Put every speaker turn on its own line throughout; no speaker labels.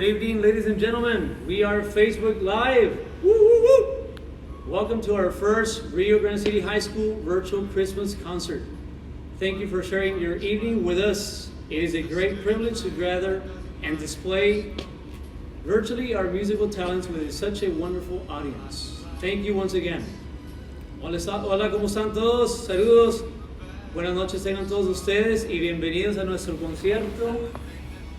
Good evening, ladies and gentlemen. We are Facebook Live. Woo, woo, woo. Welcome to our first Rio Grande City High School virtual Christmas concert. Thank you for sharing your evening with us. It is a great privilege to gather and display virtually our musical talents with such a wonderful audience. Thank you once again. Hola, ¿cómo están todos? Saludos. Buenas noches tengan todos ustedes y bienvenidos a nuestro concierto.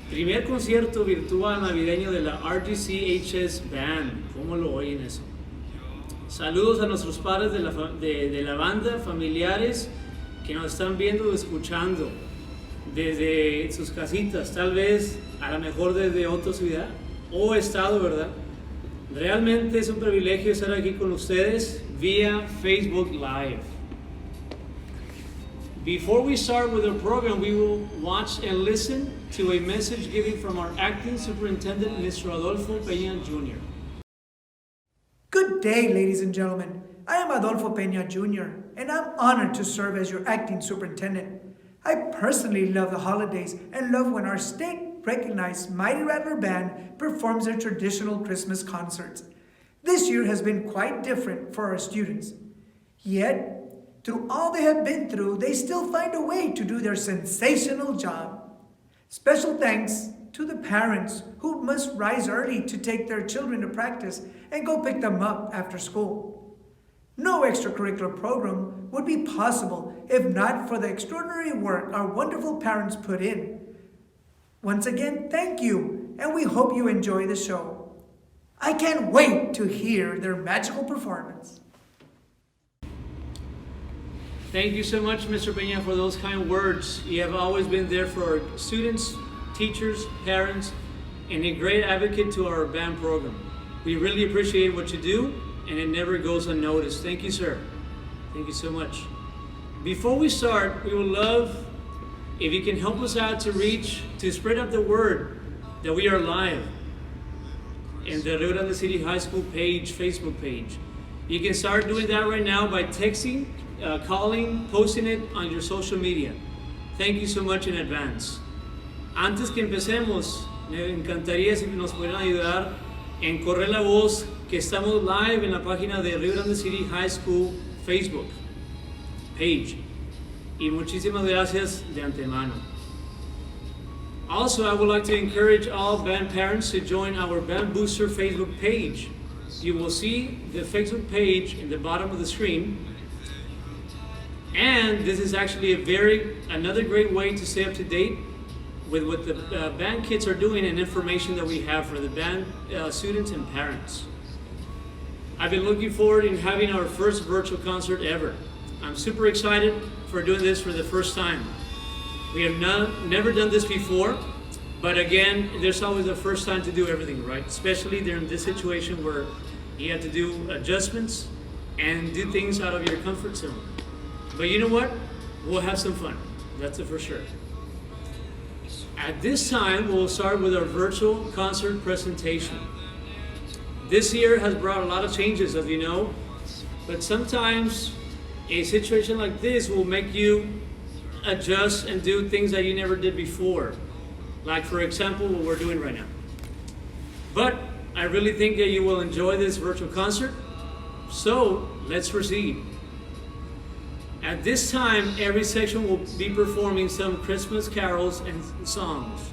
Primer concierto virtual navideño de la RGCHS Band. ¿Cómo lo oyen eso? Saludos a nuestros padres de la banda, familiares que nos están viendo o escuchando desde sus casitas, tal vez a lo mejor desde otra ciudad o estado, ¿verdad? Realmente es un privilegio estar aquí con ustedes vía Facebook Live. Before we start with our program, we will watch and listen to a message given from our acting superintendent, Mr. Adolfo Peña Jr.
Good day, ladies and gentlemen. I am Adolfo Peña Jr., and I'm honored to serve as your acting superintendent. I personally love the holidays and love when our state-recognized Mighty Rattler Band performs their traditional Christmas concerts. This year has been quite different for our students. Yet, through all they have been through, they still find a way to do their sensational job. Special thanks to the parents who must rise early to take their children to practice and go pick them up after school. No extracurricular program would be possible if not for the extraordinary work our wonderful parents put in. Once again, thank you, and we hope you enjoy the show. I can't wait to hear their magical performance.
Thank you so much, Mr. Peña, for those kind words. You have always been there for our students, teachers, parents, and a great advocate to our band program. We really appreciate what you do, and it never goes unnoticed. Thank you, sir. Thank you so much. Before we start, we would love if you can help us out to spread out the word that we are live in the Rio Grande City High School page, Facebook page. You can start doing that right now by texting, calling, posting it on your social media. Thank you so much in advance. Antes que empecemos, me encantaría si nos pudieran ayudar en correr la voz que estamos live en la página de Rio Grande City High School Facebook page. Y muchísimas gracias de antemano. Also, I would like to encourage all band parents to join our Band Booster Facebook page. You will see the Facebook page in the bottom of the screen. And this is actually another great way to stay up to date with what the band kids are doing and information that we have for the band students and parents. I've been looking forward in having our first virtual concert ever. I'm super excited for doing this for the first time. We have never done this before, but again, there's always a first time to do everything, right? Especially during this situation where you have to do adjustments and do things out of your comfort zone. But you know what? We'll have some fun. That's it for sure. At this time, we'll start with our virtual concert presentation. This year has brought a lot of changes, as you know, but sometimes a situation like this will make you adjust and do things that you never did before. Like, for example, what we're doing right now. But I really think that you will enjoy this virtual concert. So let's proceed. At this time, every section will be performing some Christmas carols and songs.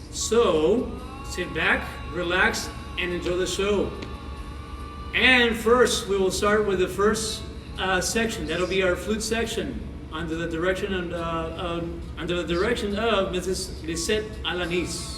So sit back, relax, and enjoy the show. And first, we will start with the first section. That'll be our flute section under the direction of Mrs. Lisette Alanis.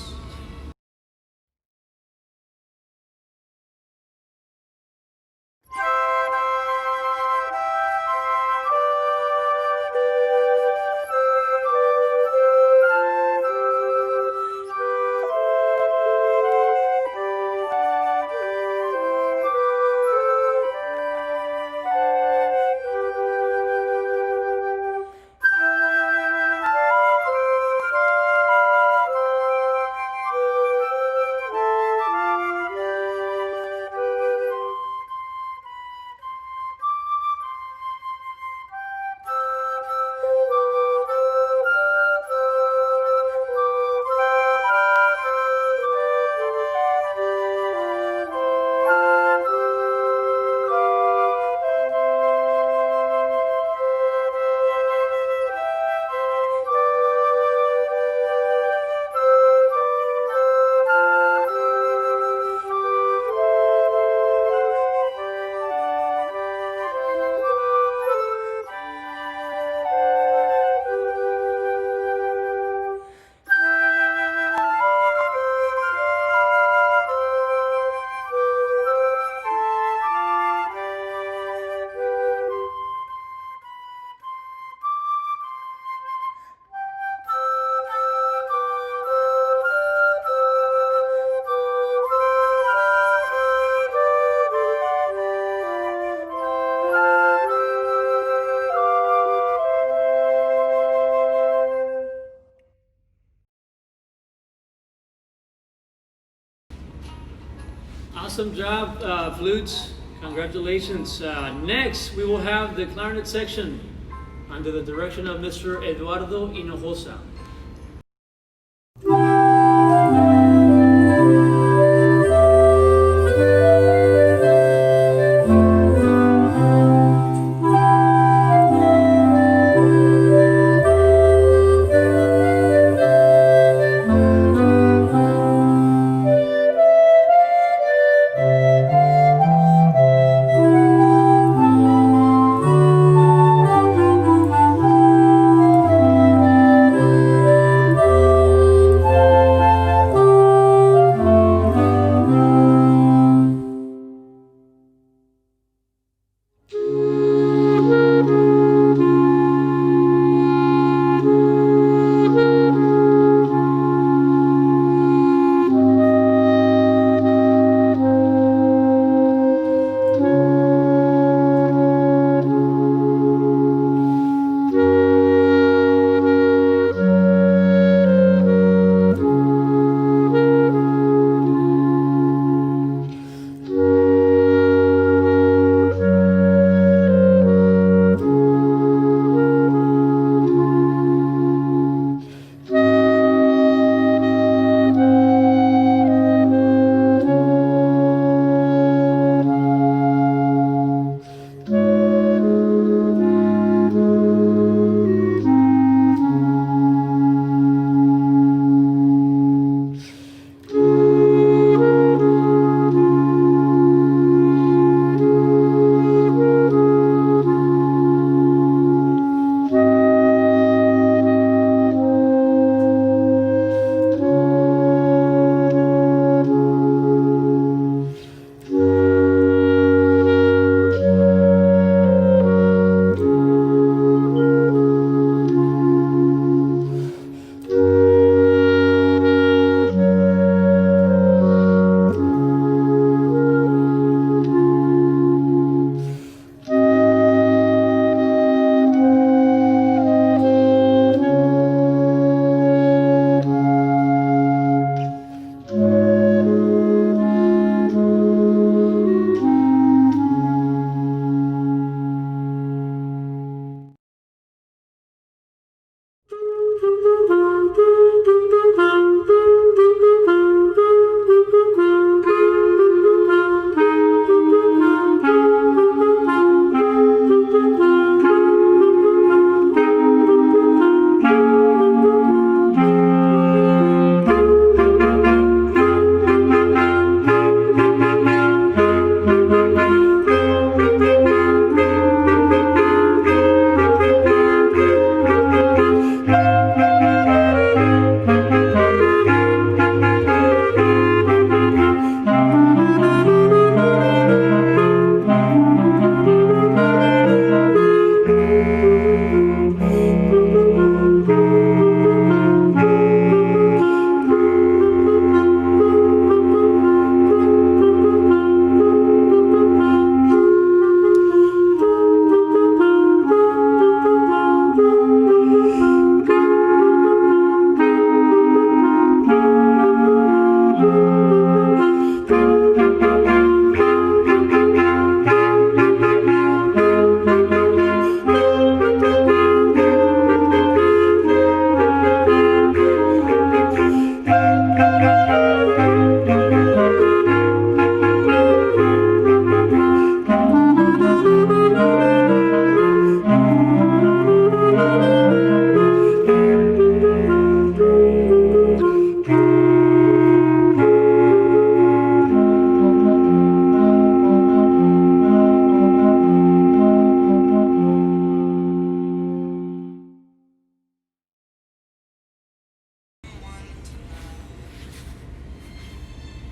Awesome job, flutes. Congratulations. Next, we will have the clarinet section under the direction of Mr. Eduardo Hinojosa.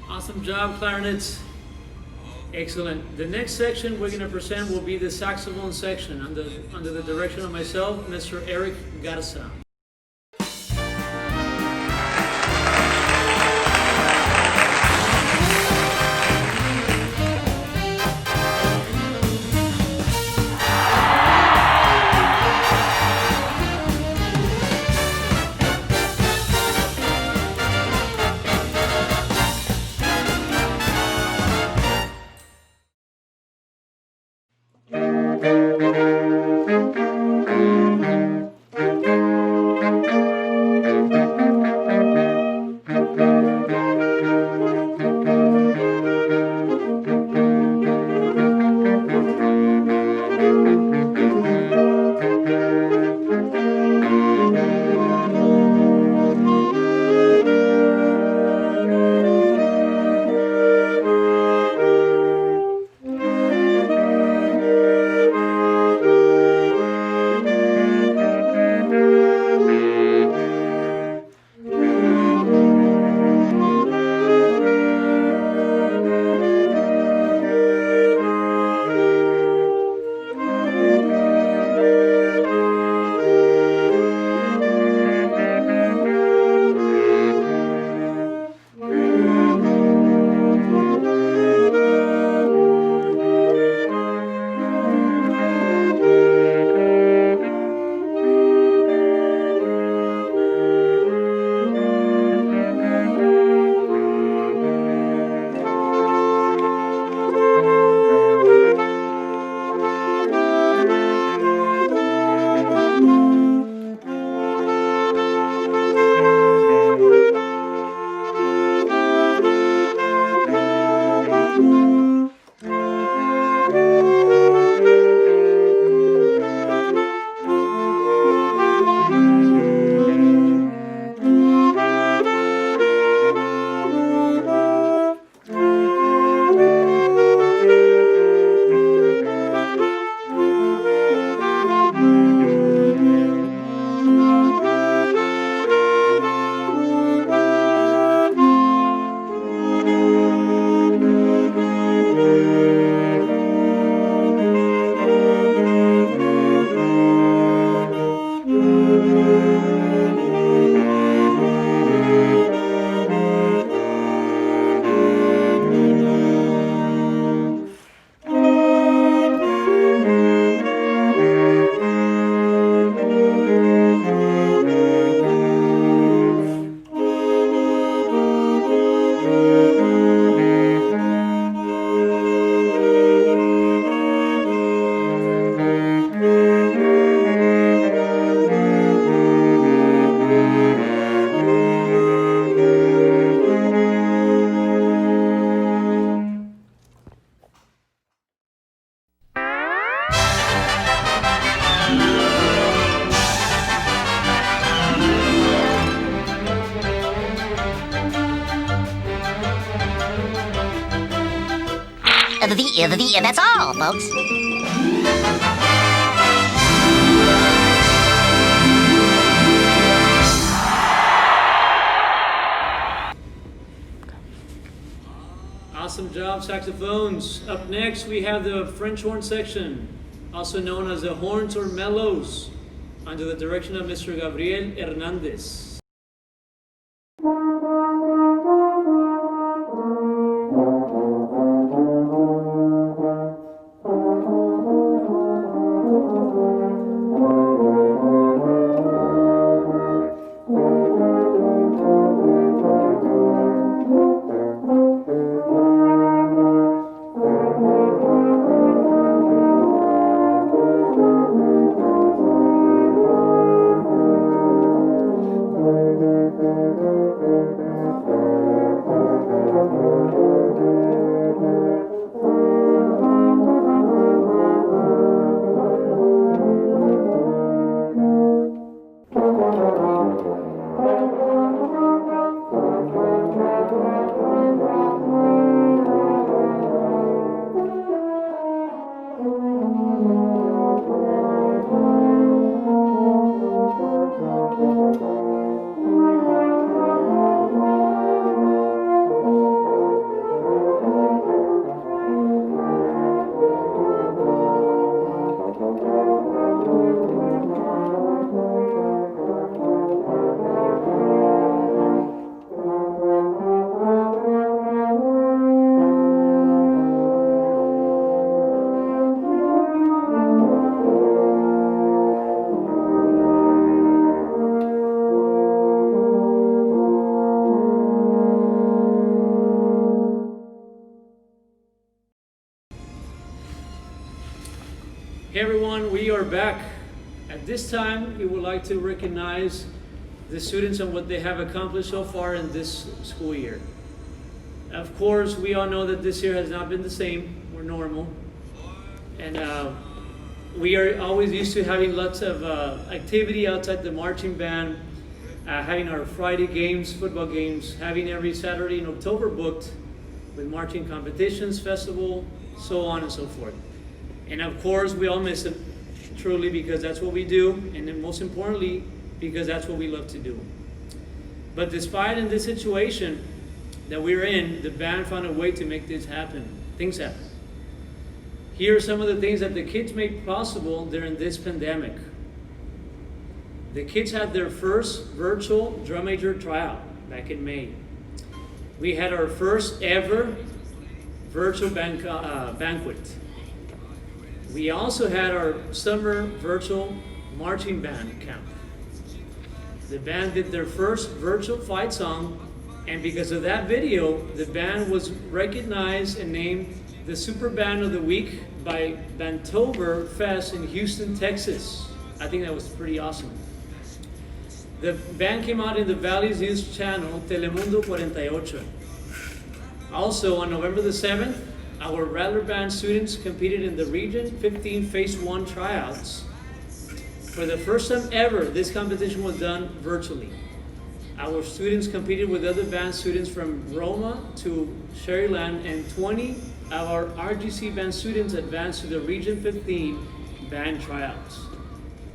Awesome job, clarinets. Excellent. The next section we're going to present will be the saxophone section under the direction of myself, Mr. Eric Garza.
That's all, folks.
Awesome job, saxophones. Up next, we have the French horn section, also known as the horns or mellows, under the direction of Mr. Gabriel Hernandez. Hey everyone, we are back. At this time, we would like to recognize the students and what they have accomplished so far in this school year. Of course, we all know that this year has not been the same or normal. And we are always used to having lots of activity outside the marching band, having our Friday games, football games, having every Saturday in October booked with marching competitions, festival, so on and so forth. And of course, we all miss it, truly, because that's what we do, and then most importantly, because that's what we love to do. But despite in this situation that we're in, the band found a way to make things happen. Here are some of the things that the kids made possible during this pandemic. The kids had their first virtual drum major tryout back in May. We had our first ever virtual banquet. We also had our summer virtual marching band camp. The band did their first virtual fight song, and because of that video, the band was recognized and named the Super Band of the Week by Bantober Fest in Houston, Texas. I think that was pretty awesome. The band came out in the Valley's News channel, Telemundo 48. Also, on November the 7th, our Rattler Band students competed in the Region 15 Phase 1 tryouts. For the first time ever, this competition was done virtually. Our students competed with other band students from Roma to Sherryland, and 20 of our RGC band students advanced to the Region 15 band tryouts,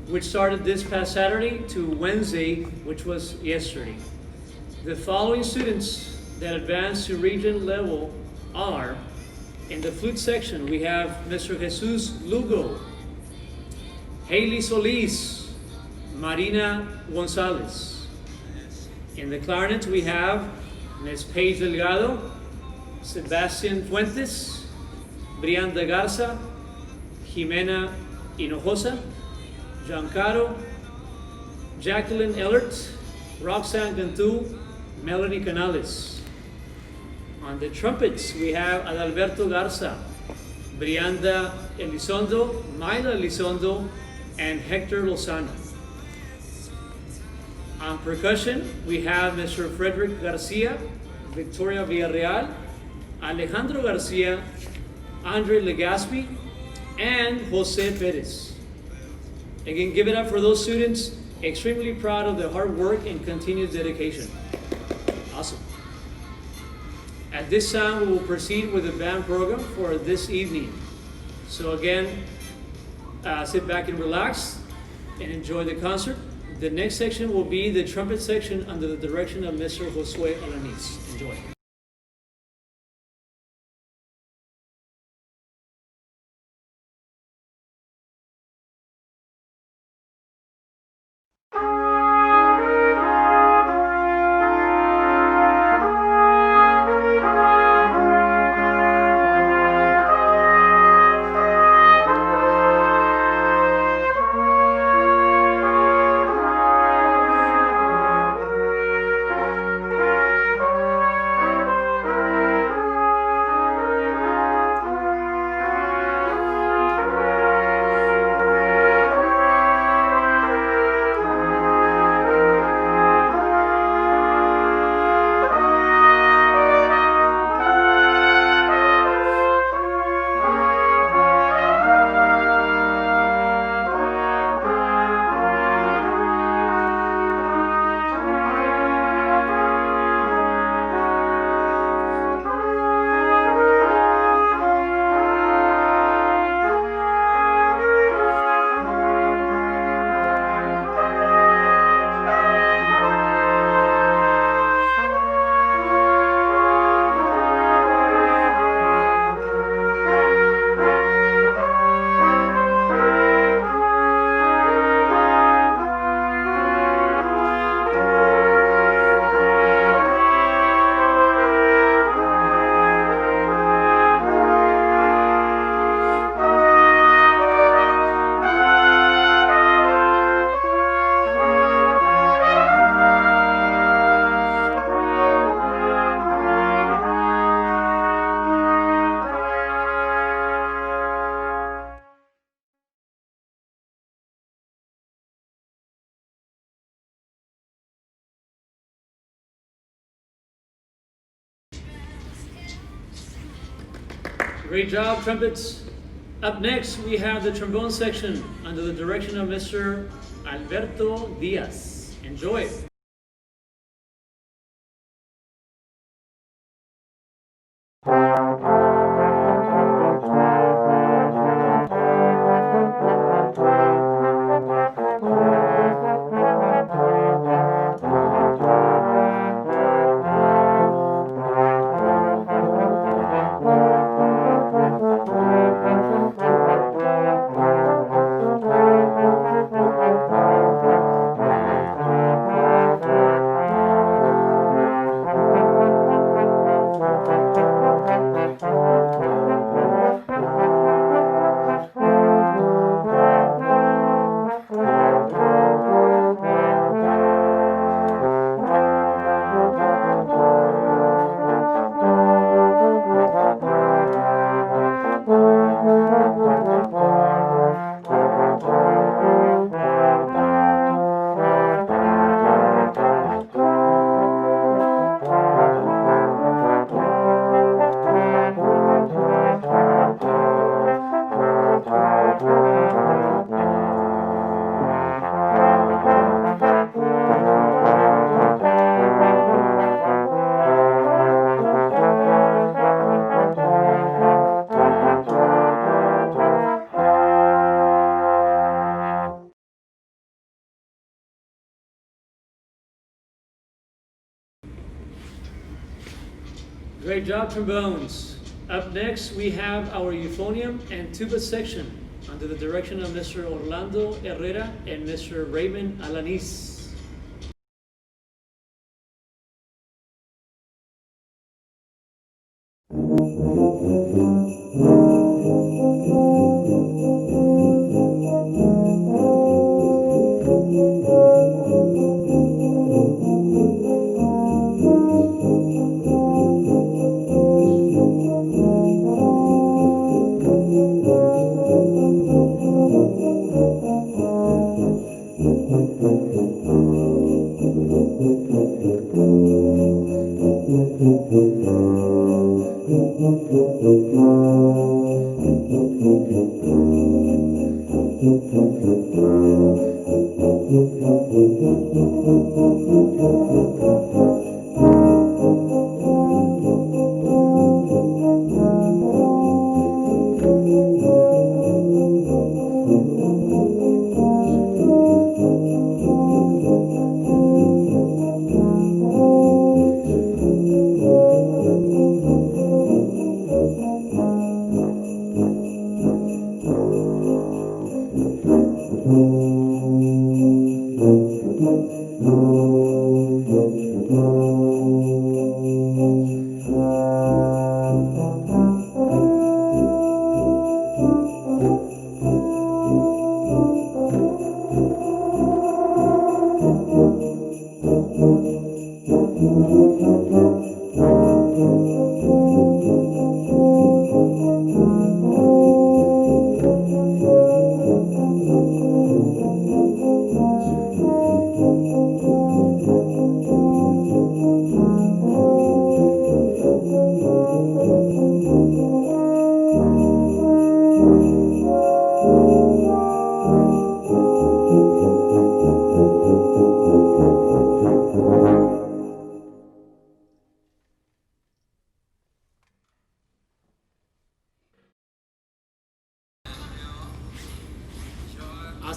which started this past Saturday to Wednesday, which was yesterday. The following students that advanced to region level are: in the flute section, we have Mr. Jesus Lugo, Haley Solis, Marina Gonzalez. In the clarinet, we have Ms. Paige Delgado, Sebastian Fuentes, Brianda Garza, Jimena Hinojosa, Giancarlo, Jacqueline Ellert, Roxanne Cantu, Melanie Canales. On the trumpets, we have Adalberto Garza, Brianda Elizondo, Myla Elizondo, and Hector Lozano. On percussion, we have Mr. Frederick Garcia, Victoria Villarreal, Alejandro Garcia, Andre Legaspi, and Jose Perez. Again, give it up for those students. Extremely proud of their hard work and continued dedication. Awesome. At At this time, we will proceed with the band program for this evening. So again, sit back and relax and enjoy the concert. The next section will be the trumpet section under the direction of Mr. Josue Alanis. Enjoy. Great job, trumpets. Up next, we have the trombone section under the direction of Mr. Alberto Diaz. Enjoy. Great job, trombones. Up next, we have our euphonium and tuba section under the direction of Mr. Orlando Herrera and Mr. Raymond Alanis.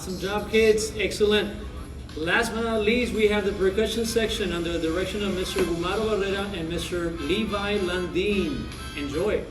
Awesome job, kids. Excellent. Last but not least, we have the percussion section under the direction of Mr. Gumaro Barrera and Mr. Levi Landin. Enjoy.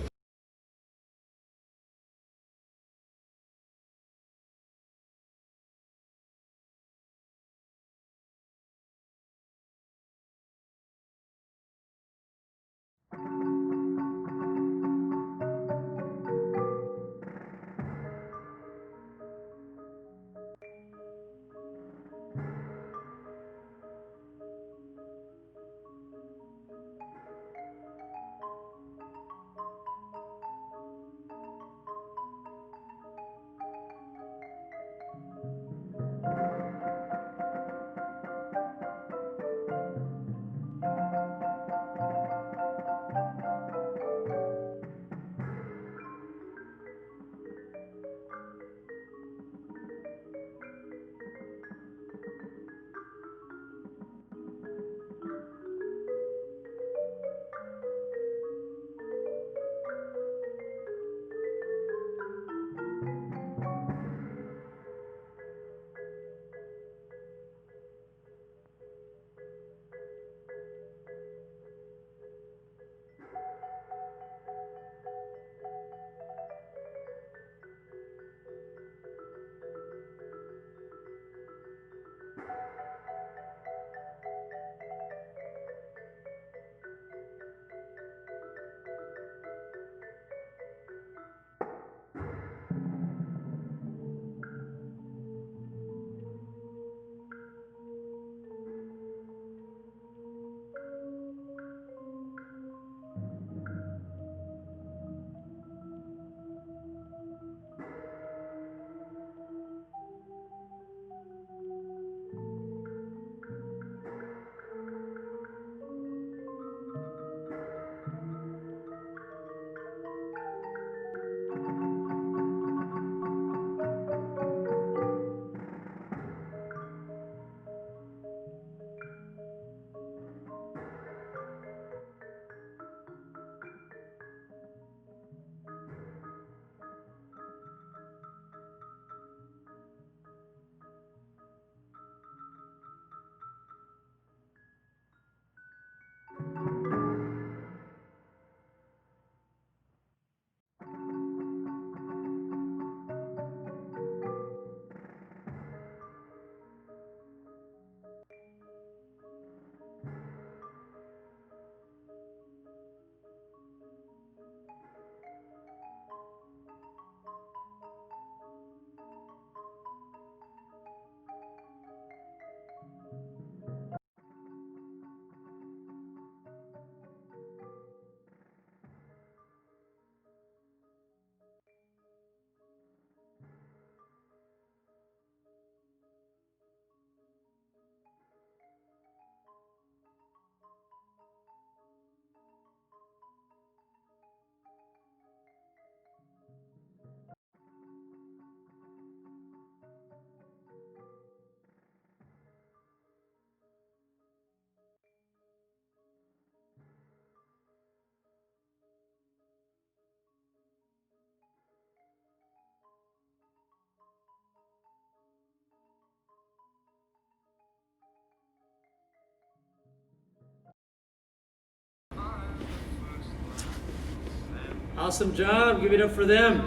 Awesome job. Give it up for them.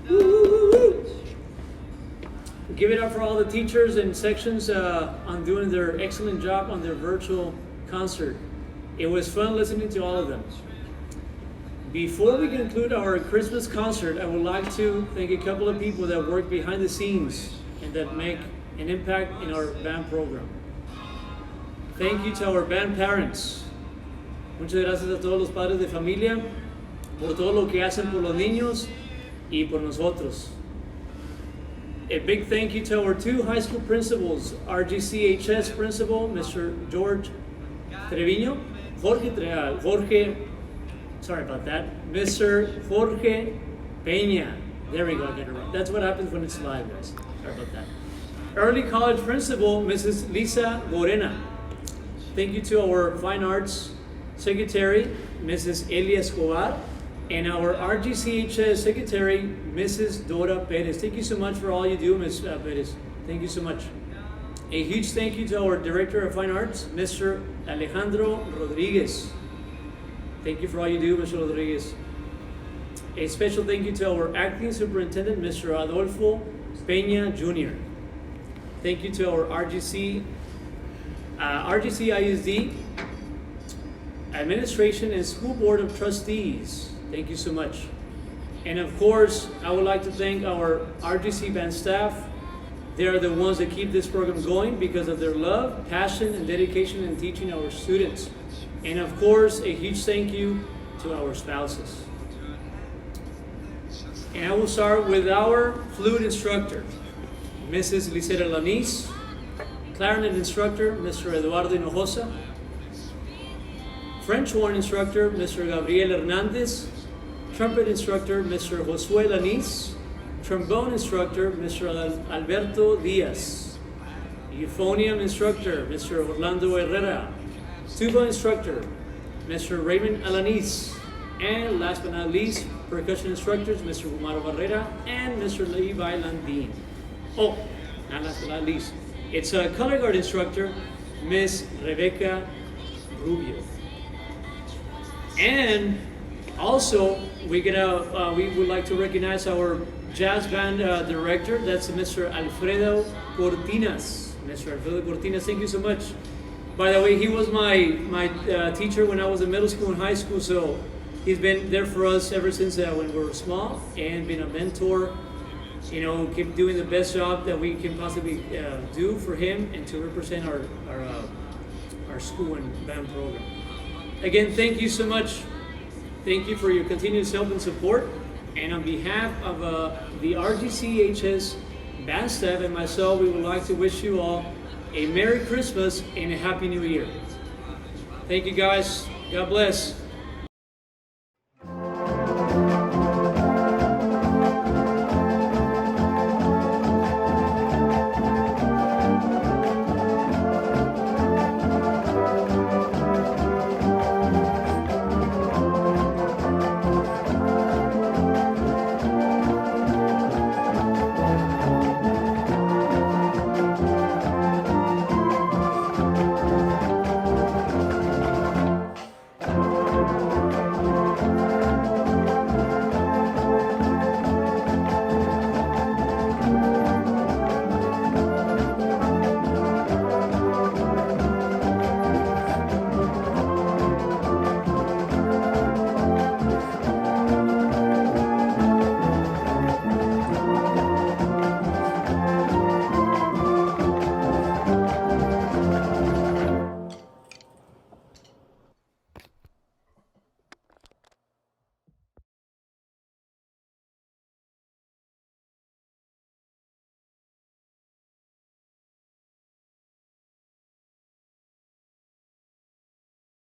Woo-hoo-hoo-hoo. Give it up for all the teachers and sections on doing their excellent job on their virtual concert. It was fun listening to all of them. Before we conclude our Christmas concert, I would like to thank a couple of people that work behind the scenes and that make an impact in our band program. Thank you to our band parents. Muchas gracias a todos los padres de familia por todo lo que hacen por los niños y por nosotros. A big thank you to our two high school principals, RGCHS principal, Mr. George Treviño, sorry about that, Mr. Jorge Peña. There we go, I get it right. That's what happens when it's live, guys. Sorry about that. Early college principal, Mrs. Lisa Gorena. Thank you to our fine arts secretary, Mrs. Elia Escobar, and our RGCHS secretary, Mrs. Dora Perez. Thank you so much for all you do, Ms. Perez. Thank you so much. A huge thank you to our Director of Fine Arts, Mr. Alejandro Rodriguez. Thank you for all you do, Mr. Rodriguez. A special thank you to our Acting Superintendent, Mr. Adolfo Peña Jr. Thank you to our RGC ISD Administration and School Board of Trustees. Thank you so much. And of course, I would like to thank our RGC band staff. They are the ones that keep this program going because of their love, passion, and dedication in teaching our students. And of course, a huge thank you to our spouses. And I will start with our flute instructor, Mrs. Lisera Lanis, clarinet instructor, Mr. Eduardo Hinojosa, French horn instructor, Mr. Gabriel Hernandez, trumpet instructor, Mr. Josué Lanis, trombone instructor, Mr. Alberto Diaz, euphonium instructor, Mr. Orlando Herrera, tuba instructor, Mr. Raymond Alanis, and last but not least, percussion instructors, Mr. Umaro Barrera and Mr. Levi Landin. Oh, and last but not least, it's a color guard instructor, Miss Rebecca Rubio. And also, we would like to recognize our jazz band director. That's Mr. Alfredo Cortinas. Mr. Alfredo Cortinas, thank you so much. By the way, he was my teacher when I was in middle school and high school, so he's been there for us ever since when we were small and been a mentor. You know, keep doing the best job that we can possibly do for him and to represent our school and band program. Again, thank you so much. Thank you for your continuous help and support. And on behalf of the RGCHS band staff and myself, we would like to wish you all a Merry Christmas and a Happy New Year. Thank you guys. God bless.